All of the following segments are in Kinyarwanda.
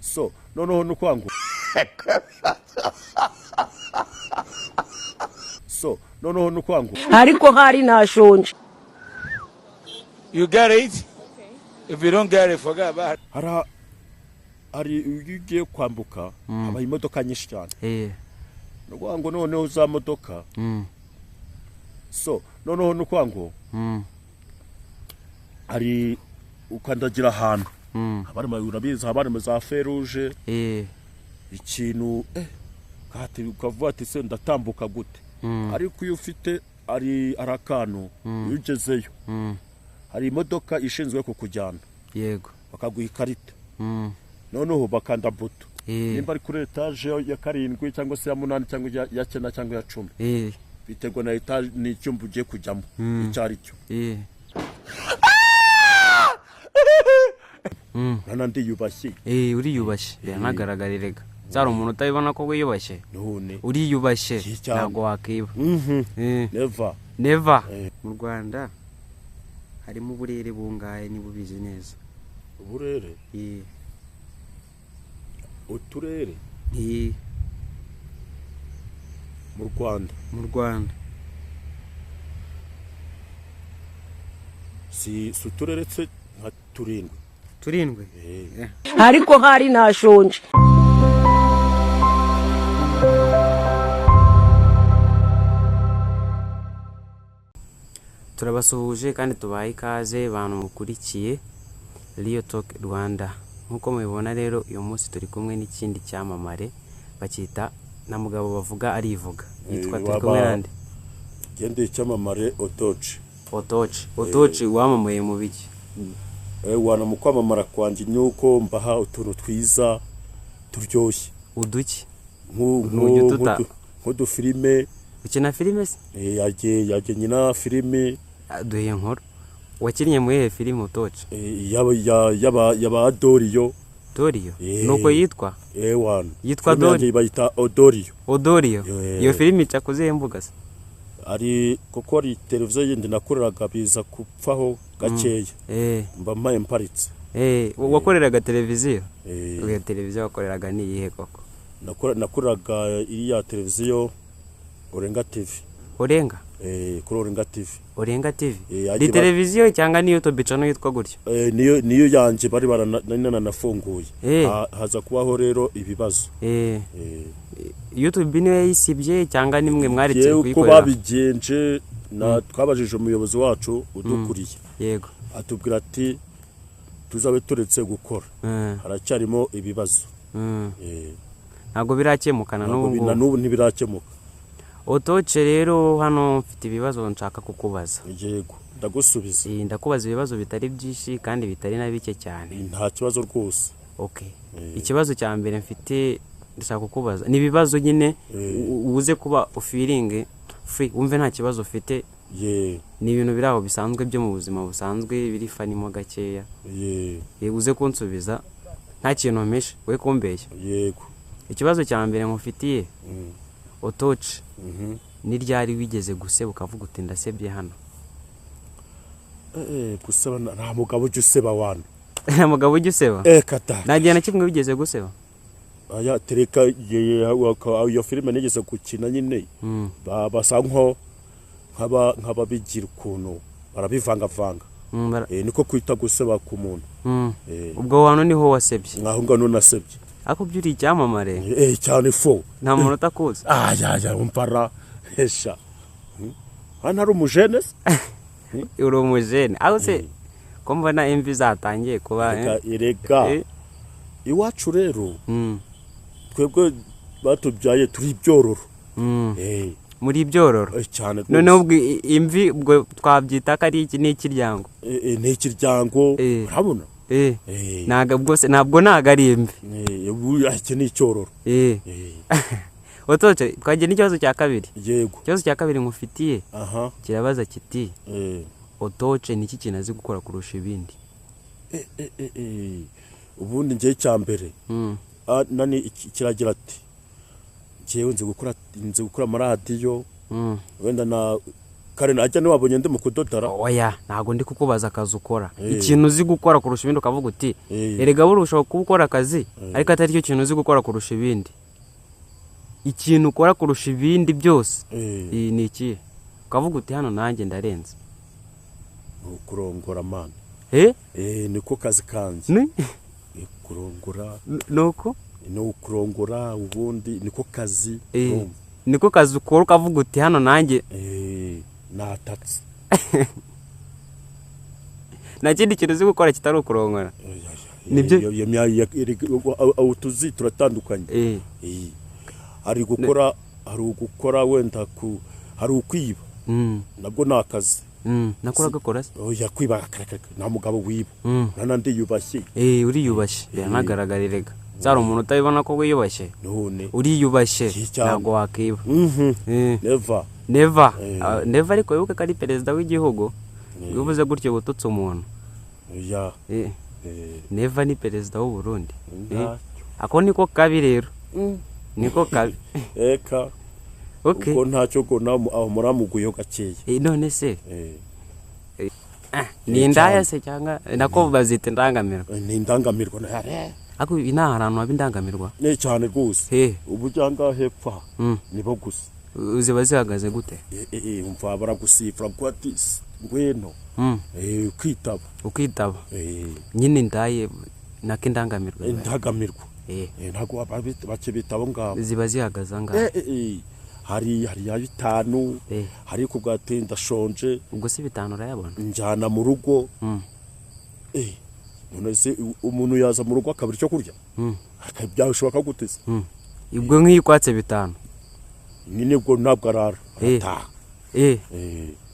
So noneho nukwangu so noneho nukwangu ariko hari nashonje. You get it? If you don't get it, forget about it. Hari ugiye kwambuka aba imodoka nyinshi cyane. Nukwangu noneho za modoka. So noneho nukwangu hari ukandagira ahantu. Abarima urabizi abarima za feruje. Ikintu kati ukavuga ati se ndatambuka gute. Ariko iyo ufite ari arakano ugezeyo. Hari imodoka ishinzwe kukujyana. Yego. Bakaguha ikarita. Noneho bakanda buto. Nimba ari kuri etage ya 7 cyangwa se ya 8 cyangwa ya 9 cyangwa ya 10. Biterwa na etage n'icyumba ugiye kujyamo. Icyari cyo. Nana ndiyubashye. Uri yubashye. Yanagaragariraga. Zaro umuntu utabibona ko wiyubashye. None. Uri yubashye. Nago wakiba. Never. Mu Rwanda harimo uburere bungaye ni bubizi neza. Uburere? Uturere? Mu Rwanda. Si uturere tse nka turindwi. Ariko hari nashonje. Turabasuhuje kandi tubaye ikaze bantu mukurikiye Real Talk Rwanda. Nkuko mubibona rero uyu munsi turi kumwe n'ikindi cyamamare bakita na mugabo bavuga arivuga. Yitwa turi kumwe nande? Gende cyamamare Otochi wamamaye mu biki? Wana mu kwamamara kwanje nyuko mbaha utuntu twiza turyoshye. Uduki? Nkudu filime. Ukina filime se? Yaje nyina filime. Duhe nkoro. Wakinnye mu ihe filime Otochi? Yaba Doriyo. Nuko yitwa? Wana. Yitwa Doriyo. Bayita Odoriyo. Iyo filime icakuze mbuga se? Ari kuko ari televiziyo yindi nakoreraga biza kupfaho gakeya. Mba maye mparitse. Wakoreraga televiziyo? Iyo televiziyo wakoreraga ni iyihe koko? Nakoreraga iriya televiziyo Orenga TV. Orenga? Kuri Orenga TV. Orenga TV. Di televiziyo cyangwa ni YouTube channel yitwa gutyo? Niyo yanje bari baranafunguye. Haza kubaho rero ibibazo. YouTube niyo yisibye cyangwa nimwe mwaritse kuyikorera? Ko babigenje na twabajije umuyobozi wacu udukuriye. Yego. Atubwira ati tuzabe turetse gukora. Haracyarimo ibibazo. Ntago birakemukana n'ubu ntibirakemuka. Otochi rero hano mfite ibibazo nshaka kukubaza. Yego, ndagusubiza. Ndakubaza ibibazo bitari byinshi kandi bitari na bike cyane. Nta kibazo rwose. Okay. Ikibazo cya mbere mfite ndashaka kukubaza. Ni ibibazo nyine uze kuba feeling free, umve nta kibazo ufite. Ni ibintu biraho bisanzwe byo mu buzima busanzwe biri fani mo gakeya. Uze kunsubiza nta kintu mpeshe we kumbeshya. Yego. Ikibazo cya mbere nkufitiye Otochi ni ryari wigeze guseba ukavuga uti ndasebye hano? Guseba nta mugabo ujye useba wana. Nta mugabo ujye useba? Kata. Nagiye na kimwe wigeze guseba? Tereka iyo filime nigeze gukina nyine. Basa nk'aba bigira ukuntu barabivanga. Niko kwita guseba ku muntu. Ubwo wano niho wasebye? Nkaho ngano nasebye. Ako byuri icyamamare? Cyane fo. Nta muntu utakuzi? Umpara hesha. Hano hari umujene? Uri umujene. Aho se ko mbona imvi zatangiye kuba erega. Iwacu rero. Twebwe batubyaye turi byororo. Muri byororo? Cyane. None ubwo imvi ubwo twabyita ko ari iki n'ikiryango? Ni ikiryango. Urabona? Naga bwose ntabwo naga ari imvi. Ake ni icyororo. Otochi twagiye n'ikibazo cya kabiri. Yego. Ikibazo cya kabiri nkufitiye. Kirabaza kiti Otochi niki kinazi gukora kurusha ibindi? Ubundi ngiye cya mbere. Nani kiragira ati ngiye nzi gukora amaradiyo. Wenda kare najya niwabonye ndi mu kudodara oya ntago ndi kukubaza akazi ukora ikintu uzi gukora kurusha ibindi ukavuga uti erega burushaho kuba ukora akazi ariko atari cyo kintu uzi gukora kurusha ibindi ikintu ukora kurusha ibindi byose ni iki ukavuga uti hano nanjye ndarenze kurongora man niko kazi kanjye kurongora nuko no kurongora ubundi niko kazi niko kazi ukora ukavuga uti hano nanjye natatse nta kindi kintu uzi gukora kitari ukurongora nibyo aho tuzi turatandukanye hari gukora wenda hari ukwiba nabwo ni akazi nakora gakora se oya kwiba nta mugabo wiba nandi yubashye uriyubashye biranagaragariraga zari umuntu utabibona ko wiyubashye none uriyubashye ntabwo wakiba never ariko wibuke ko ari perezida w'igihugu bivuze gutyo bututse umuntu never ni perezida w'u Burundi ako niko kabi rero niko kabi eka uko ntacyo gona aho muramuguyeho gakeya none se ni indaya se cyangwa nako bazita indangamirwa ni indangamirwa ako ina ahantu abindangamirwa ne cyane rwose ubu cyangwa hepfa nibo gusa uziba zihagaze gute umva baragusifra kwati ngweno ukitaba nyine ndaye nako indangamirwa ntago bake bitabo ngabo ziba zihagaze ngaho hari ya bitanu hari kubwate ndashonje ubwo se bitanu urayabona njana mu rugo none se umuntu yaza mu rugo akabira cyo kurya akabyashoboka guteze ubwo nk'ikwatse bitanu nyine ubwo ntabwo arara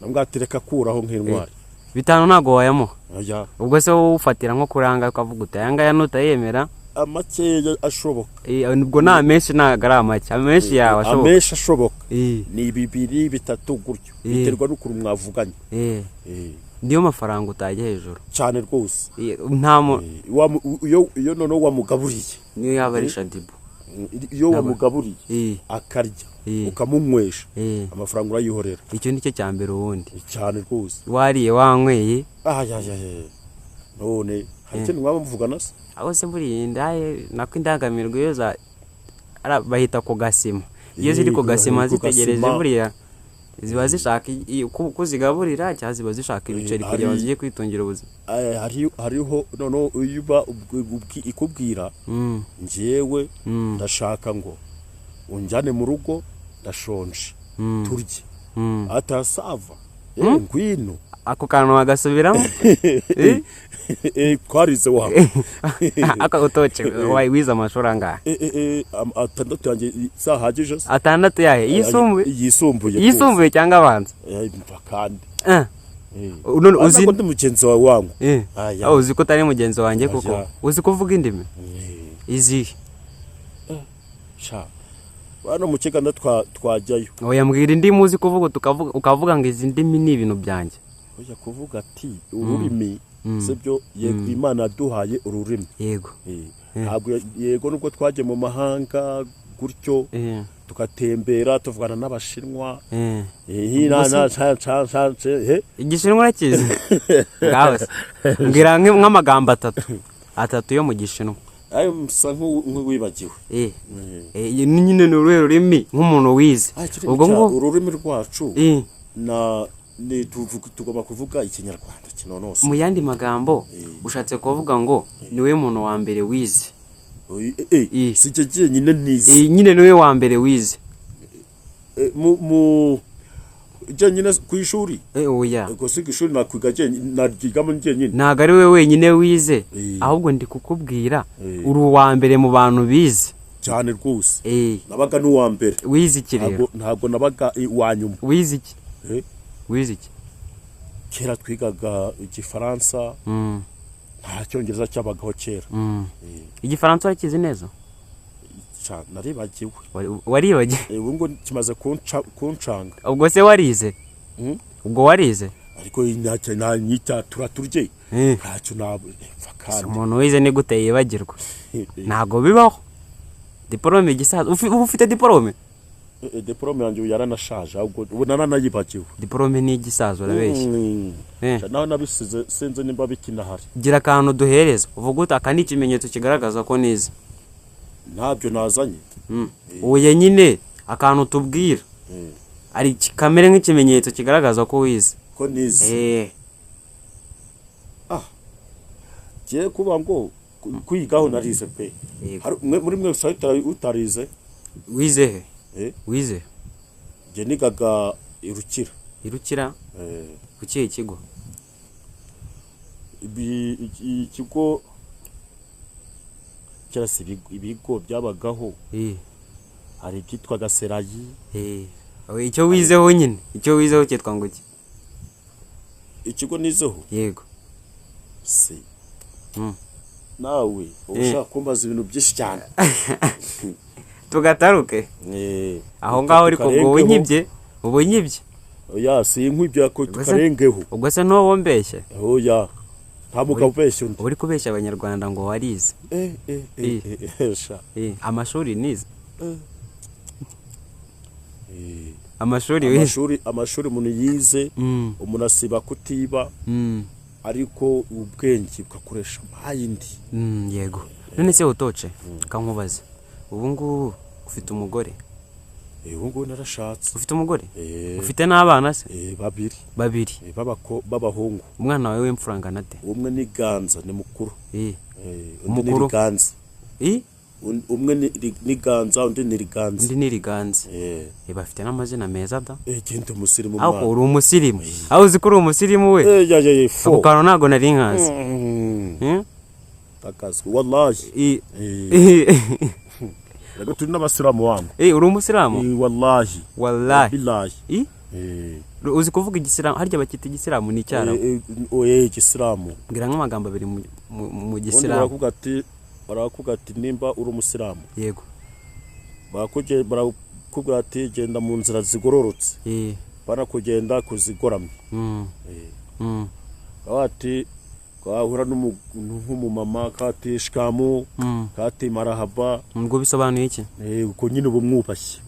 namwatereka kuraho nk'intwari bitanu ntago wayamuha ubwo se wowe ufatira nko kuranga ukavuga uti aya ngaya nutayemera amakeya ashoboka ubwo nta menshi ntago ari amake amenshi yawe ashoboka amenshi ashoboka ni 2 3 gutyo biterwa n'ukuri mwavuganye niyo mafaranga utajya hejuru cyane rwose ntamo iyo none wamugaburiye niyo yaba ari Shadibu iyo wamugaburiye akarya ukamunywesha amafaranga urayihorera icyo nicyo cyambere ubundi cyane rwose wariye wanyweye none hari mwaba muvugana se aho se buri ndaye nako indangamirwa iyo bahita ku gasima iyo ziri ku gasima zitegereje buriya ziba zishaka kuzigaburira cyangwa ziba zishaka ibiceri kugira ngo zigiye kwitungira ubuzima hariho none uyuba ikubwira njyewe ndashaka ngo unjyane mu rugo ndashonje turye atasava ngwino ako kantu wagasubiramo kwarize wawe aka utoce wize amashuri angahe atandatu yanjye zahagije atandatu yahe yisumbuye cyangwa abanza kandi uzi ko ndi mugenzi wawe wangu uzi ko utari mugenzi wanjye kuko uzi kuvuga indimi izihe bano mu kiganda twajyayo oya mbwira indimi uzi kuvuga ukavuga ngo izi ndimi ni ibintu byanjye oya kuvuga ati ururimi sebyo yego Imana duhaye ururimi yego ntabwo yego nubwo twaje mu mahanga gutyo tukatembera tuvugana n'abashinwa igishinwa nakizi ngaho mbwira nk'amagambo atatu yo mu gishinwa ayo musa nk'uwibagiwe nyine ni uruhe rurimi nk'umuntu wize ubwo ngo ururimi rwacu ni tugomba kuvuga ikinyarwanda kinonose mu yandi magambo ushatse kuvuga ngo niwe muntu wa mbere wize sije nyine nize nyine niwe wa mbere wize mu je nyine ku ishuri oya ko si ishuri nakwiga je naryigamo nje nyine ntago ari we wenyine wize ahubwo ndi kukubwira uri wa mbere mu bantu bize cyane rwose nabaga n'uwa mbere wize iki rero ntago nabaga wanyuma wize iki wize iki kera twigaga igifaransa nta cyongereza cyabagaho kera igifaransa wakizi neza naribagiwe waribagiwe ubu ngo kimaze kuncanga ubwo se warize ubwo warize ariko nta nyita turaturye ntacyo nabapfa kandi umuntu wize ni gute yibagirwa ntago bibaho diplome gisaza ufite diplome diplome yanjye yaranashaje ahubwo ubu naranayibagiwe. Diplome ni igisazo urabeshya. Naho nabisize sinzi nimba bikinahari. Gira akantu duhereza uvuga uti aka ni ikimenyetso kigaragaza ko nize. Ntabyo nazanye. Uye nyine akantu tubwira. Ari kamere nk'ikimenyetso kigaragaza ko wize. Ko nize. Je kuba ngo kwigaho narize pe. Muri mwe utarize. Wize he? Wize. Je nigaga Irukira. Irukira? Kuki ikigo? Ikigo cyase ibigo byabagaho. Hari ibyitwa Gaserayi. Icyo wizeho nyine. Icyo wizeho cyitwa ngo iki? Ikigo nizeho? Yego. Si. Nawe ushaka kumbaza ibintu byinshi cyane. Tugataruke. Aho ngaho ariko ngo ubunyibye. Oya si inkwibye ko tukarengeho. Ubwo se no wombeshye? Oya. Nta mugabo ubeshye undi. Uri kubeshya abanyarwanda ngo warize. Amashuri nize. Amashuri umuntu yize umuntu asiba kutiba ariko ubwenge bukakoresha mayindi. Yego. None se utoce kankubaze. Ubu ngubu ufite umugore? Ubu ngubu narashatse. Ufite umugore? Ufite n'abana se? Babiri. B'abahungu. Umwana wawe w'imfurangana te? Umwe ni Ganza ni mukuru. Umukuru ni Ganza. Umwe ni Ganza undi ni Riganza. Bafite n'amazina meza da. Genda umusirimu mwana. Aho uri umusirimu. Aho uzi ko uri umusirimu we? Ako kantu ntago nari nkazi. Takazwe wallahi. Rego turi n'abasiramu wangu. Uri umusiramu? Wallahi. Billahi. Uzi kuvuga igisiramu harya bakita igisiramu ni cyara? Igisiramu. Ngira nk'amagambo abiri mu gisiramu. Barakuga ati nimba uri umusiramu. Yego. Barakubwira ati genda mu nzira zigororotse. Barakugenda kuzigoramye. Ati kwahura n'umumama kati shikamu kati marahaba. Ngo bisobanuye iki? Uko nyine ubumwubashye.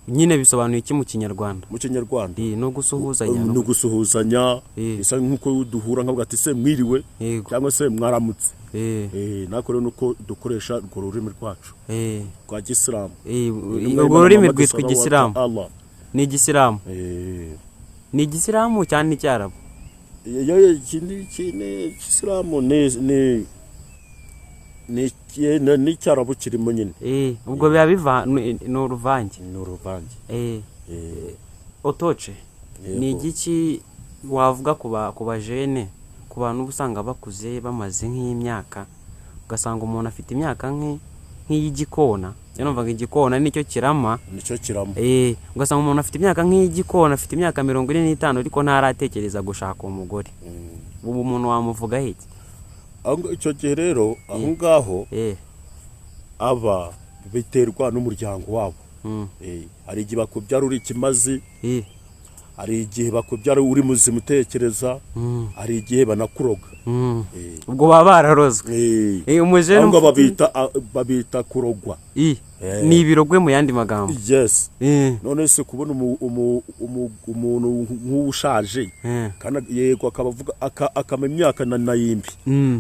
Nyine bisobanuye iki mu Kinyarwanda? Mu Kinyarwanda no gusuhuzanya. No gusuhuzanya bisa nkuko duhura nkavuga ati se mwiriwe cyangwa se mwaramutse. Nako rero nuko dukoresha urwo rurimi rwacu rwa Gisiramu. Urwo rurimi rwitwa Igisiramu. Ni Igisiramu. Ni Igisiramu cyane ni Cyarabu. Ikindi Gisiramu ni Cyarabu kirimo nyine. Ubwo biba biva no ruvange. Otoce ni igiki wavuga ku bajene ku bantu ubusanga bakuze bamaze nk'imyaka ugasanga umuntu afite imyaka nk'iy'igikona. Numvaga igikona nicyo kirama. Ugasanga umuntu afite imyaka nk'iy'igikona afite imyaka 45 ariko ntaratekereza gushaka umugore. Ubu umuntu wamuvuga iki? Icyo gihe rero aho ngaho aba biterwa n'umuryango wabo. Hari igihe bakubyara uri ikimazi, hari igihe bakubyara uri muzima utekereza, hari igihe banakuroga. Ubwo baba bararozwe. Umujene babita kurogwa. Ni ibirogwe mu yandi magambo. Yes. None se kubona umuntu nk'ushaje kana yego akabavuga akama imyaka na yimbi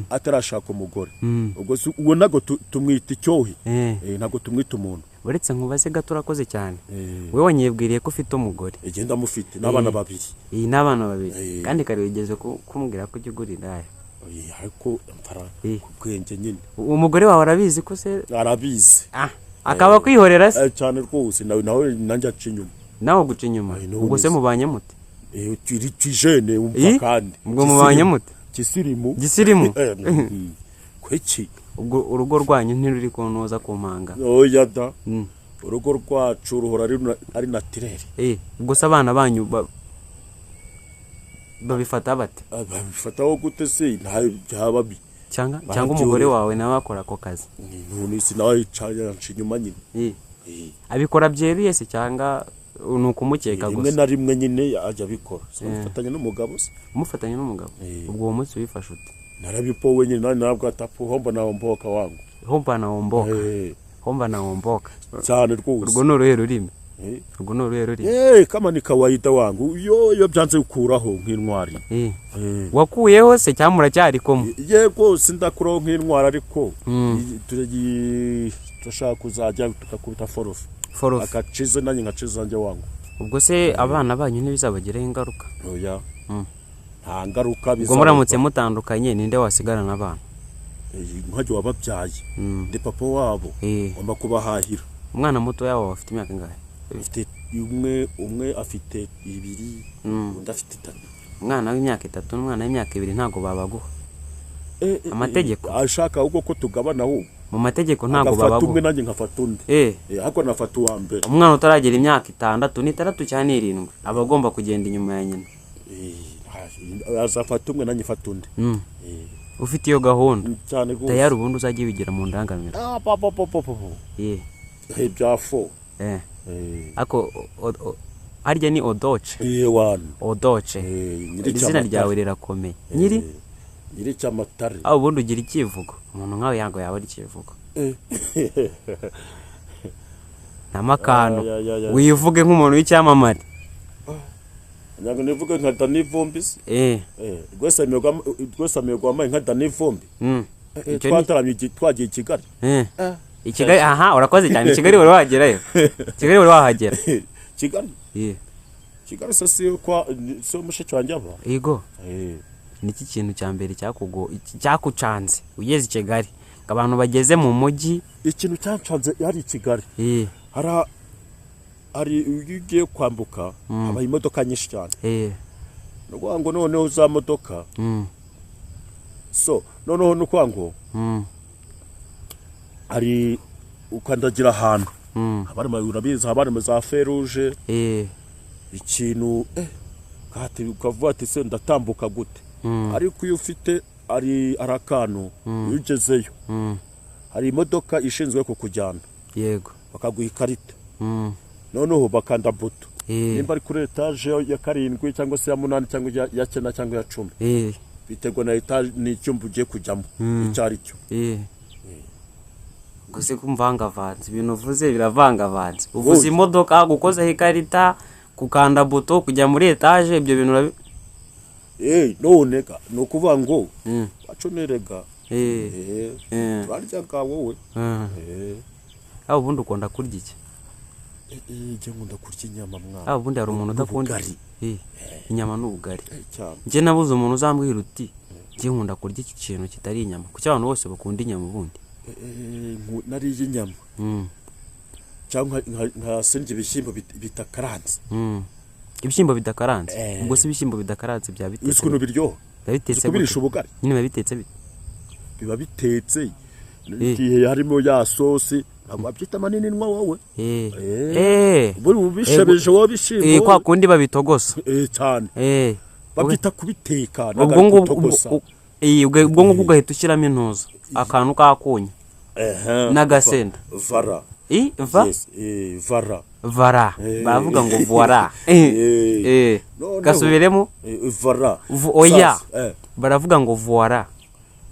atarashaka umugore. Ubwo uwo nago tumwita icyohi. Nago tumwita umuntu. Uretse nkubaze gato urakoze cyane. We wanyebwiriye ko ufite umugore. Genda mufite n'abana babiri. N'abana babiri. Kandi kare wigeze kumubwira ko ugurira aya. Ariko mpara ubwenge nyine. Umugore wawe arabizi ko se? Arabizi. Akaba kwihorera se? Cyane rwose nawe nanjye aca inyuma. Nawe guca inyuma. Ubwo se mubanye mute? Turi tujene umva kandi. Ubwo mubanye mute? Gisirimu. Kweki. Ubwo urugo rwanyu ntiruri kunoza ku mpanga. Oya da. Urugo rwacu ruhora ari naturel. Ubwo se abana banyu babifata bate? Babifataho gute se nta byababi. Cyangwa umugore wawe nawe akora ako kazi? None si nawe yaca inyuma nyine. Abikora byeruye se cyangwa nuko umukeka gusa? Rimwe na rimwe nyine ajya abikora. Mufatanya n'umugabo se? Mufatanya n'umugabo. Ubwo uwo munsi wifashe ute? Narabipowe nyine ntabwo atapu homba na omboka wangu. Homba na omboka. homba naomboka cyane rwose. urwo ni uruhe rurimi urwo ni uruhe rurimi kama ni kawaida wangu yo byanze gukuraho nk'intwari. wakuyeho se cyangwa muracyari kumwe? Yego sindakuraho nk'intwari ariko turashaka kuzajya tukakubita forofe akacize nanjye nkacize njye wangu. ubwo se abana banyu ntibizabagiraho ingaruka? Oya nta ngaruka ubwo muramutse mutandukanye ninde wasigarana abana? nkajya wababyaye ndi papa wabo ngomba kubahahira. umwana muto yawo afite imyaka ingahe? Afite umwe afite 2 undi afite 3. umwana w'imyaka 3 n'umwana w'imyaka 2 ntago babaguha amategeko ashaka ahubwo ko tugabana aho mu mategeko ntago babaguha umwe nanjye nkafata undi hako nafata uwa mbere. umwana utaragera imyaka 6 ni 3 cyane 7 aba agomba kugenda inyuma ya nyina. azafata umwe nanjye fata undi. ufite iyo gahunda cyane rwose tayari ubundi uzajye bigira mu ndangamiro. byafo ako harya ni Odoce. Odoce izina ryawe rirakomeye. nyiri cyamatare aho ubundi ugira ikivugo umuntu nkawe yango yawe ari ikivugo namakano wivuge nk'umuntu w'icyamamare. nyago nivuge nka Dani Vumbi. Rwese amego amaye nka Dani Vumbi. Twataramye twagiye Kigali. Ikigali aha urakoze cyane. Kigali wari wagerayo? Kigali wari wahagera? Kigali Kigali sasi kwa so mushiki wanjye aba. Yego niki kintu cya mbere cyakucanze ugeze Kigali abantu bageze mu mujyi? Ikintu cyancanze yari Kigali ari ugiye kwambuka aba imodoka nyinshi cyane. Nuko ngo noneho za modoka so noneho nuko ngo ari ukandagira ahantu abari urabizi abari za feruje ikintu kati ukavuga ati se ndatambuka gute ariko iyo ufite ari arakano ugezeyo hari imodoka ishinzwe kukujyana. Yego bakaguha ikarita noneho bakanda buto nimba ari kuri etage ya 7 cyangwa se ya 8 cyangwa ya 9 cyangwa ya 10 biterwa na etage n'icyumba ugiye kujyamo icyari cyo. gusa kumvangavanze ibintu uvuze biravangavanze. uvuze imodoka gukozaho ikarita kukanda buto kujya muri etage ibyo bintu none no kuvuga ngo acunerega barya wowe aho ubundi ukunda kurya iki? je nkunda kurya inyama mwana. aho ubundi hari umuntu udakunda inyama n'ubugari. nje nabuze umuntu uzambwira uti nje nkunda kurya iki kintu kitari inyama kuko abantu bose bakunda inyama ubundi. nari inyama cyangwa nka senje ibishyimbo bitakaranze. ibishyimbo bidakaranze ubwo si ibishyimbo bidakaranze bya bitetse ukuntu biryoha bitetse kubirisha ubugari nyine bitetse biba bitetse igihe harimo ya sosi ababyita manini nwa wowe buri ubishebeje wowe bishimbo kwa kundi babitogosa cyane babyita kubiteka n'agakutogosa ubwo ngo ugahita ushyiramo intuza akantu kakunya n'agasenda vara vara baravuga ngo voila gasubiremo vara oya baravuga ngo voila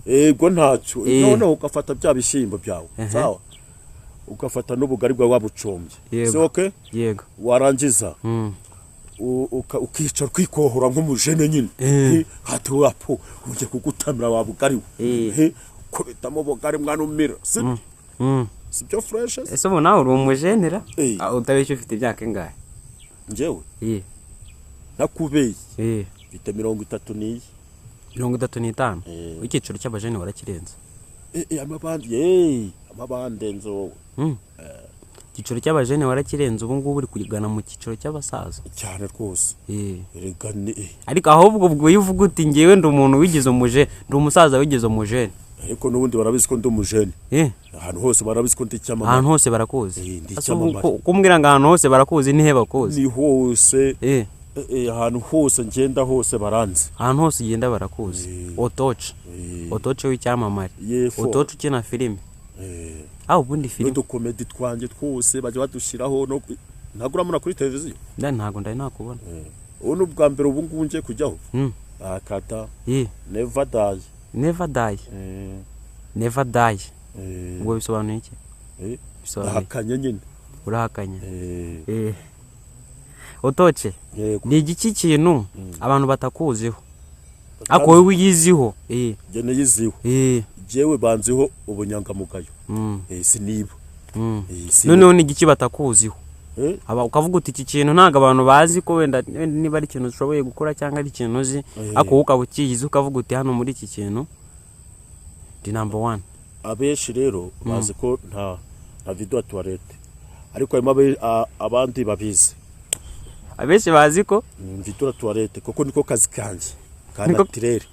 ego ntacyo none ugafata bya bishyimbo byawe sawa ugafata n'ubugari bwa wabucombye si okay yego warangiza ukicara kwikohora nk'umujene nyine hati wapo uje kugutamira wabugari kubitamo bugari mwana umira sibyo fresh ese ubu nawe uri umujenera utabeshye ufite imyaka ingahe? Njyewe nakubeye mfite 34 35 icyiciro cy'abajene warakirenze. amabande nzo icyiciro cy'abajene warakirenze ubu ngubu uri kugana mu cyiciro cy'abasaza cyane rwose. ariko ahubwo ubwo uvuga uti ngewe ndi umuntu wigize umuje ndi umusaza wigize umujene ariko nubundi barabizi ko ndi umujene ahantu hose barabizi ko ndi cyamama ahantu hose barakuzi kumbwira ngo ahantu hose barakuzi ni he bakuzi? ni hose ahantu hose ngenda hose baranze ahantu hose ugenda barakuzi. Otoce w'icyamamare Otoce ukina filime aho ubundi filime n'udukomedi twanjye twose bajya badushyiraho no ntaguramura kuri televiziyo ntago ndari nakubona ubu n'ubwa mbere ubu ngubu ngiye kujyaho akata Never Die ubwo bisobanuye iki? Urahakanye nyine. Urahakanye. Otoche. Ni igiki kintu abantu batakuziho. Ako wowe wiyiziho. Je niyiziho. Jewe banziho ubunyangamugayo. Siniba. None ni igiki batakuziho. Aba ukavuga uti iki kintu ntago abantu bazi ko wenda niba ari ikintu ushoboye gukora cyangwa ari ikintu uzi ako ukabukiyizi ukavuga uti hano muri iki kintu di number 1. Abeshi rero bazi ko nta video toilette ariko harimo abandi babizi. Abeshi bazi ko video toilette kuko niko kazi kanje kana tirere.